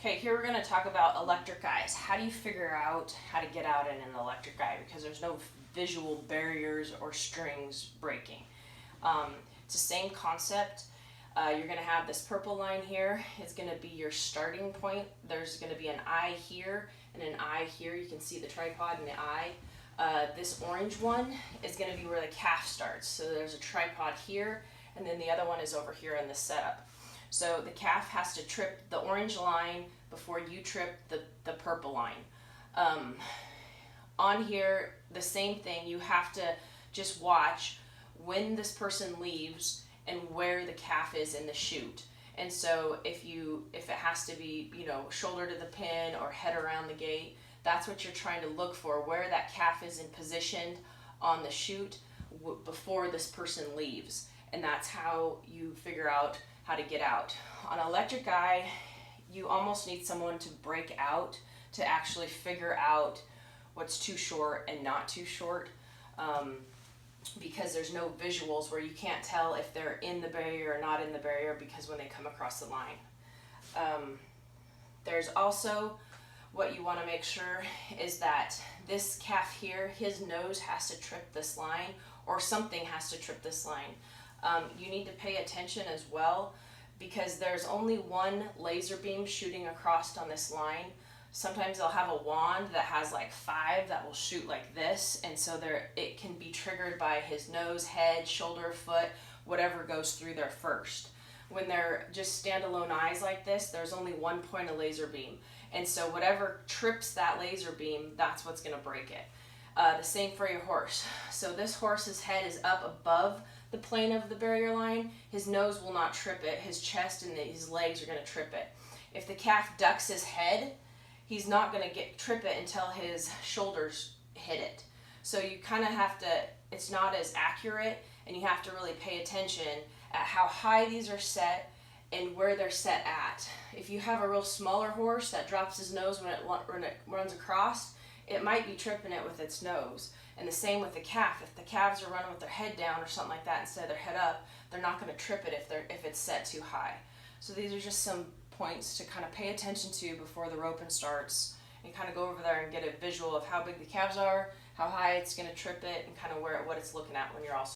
Okay, here we're going to talk about electric eyes. How do you figure out how to get out in an electric eye? Because there's no visual barriers or strings breaking. It's the same concept. You're going to have this purple line here. It's going to be your starting point. There's going to be an eye here and an eye here. You can see the tripod and the eye. This orange one is going to be where the calf starts. So there's a tripod here, and then the other one is over here in the setup. So the calf has to trip the orange line before you trip the purple line. On here, the same thing. You have to just watch when this person leaves and where the calf is in the chute. And so if it has to be, shoulder to the pin or head around the gate, that's what you're trying to look for, where that calf is in position on the chute before this person leaves. And that's how you figure out how to get out. On electric eye, you almost need someone to break out to actually figure out what's too short and not too short, because there's no visuals where you can't tell if they're in the barrier or not in the barrier, because when they come across the line. There's also what you want to make sure is that this calf here, his nose has to trip this line, or something has to trip this line. You need to pay attention as well, because there's only one laser beam shooting across on this line. Sometimes they'll have a wand that has like 5 that will shoot like this, and so it can be triggered by his nose, head, shoulder, foot, whatever goes through there first. When they're just standalone eyes like this, there's only one point of laser beam, and so whatever trips that laser beam, that's what's going to break it. The same for your horse. So this horse's head is up above the plane of the barrier line. His nose will not trip it. His chest and his legs are going to trip it. If the calf ducks his head, he's not going to trip it until his shoulders hit it. So you kind of have to, it's not as accurate, and you have to really pay attention at how high these are set and where they're set at. If you have a real smaller horse that drops his nose when it runs across, it might be tripping it with its nose. And the same with the calf. If the calves are running with their head down or something like that instead of their head up, they're not going to trip it if it's set too high. So these are just some points to kind of pay attention to before the roping starts, and kind of go over there and get a visual of how big the calves are, how high it's going to trip it, and kind of what it's looking at when you're also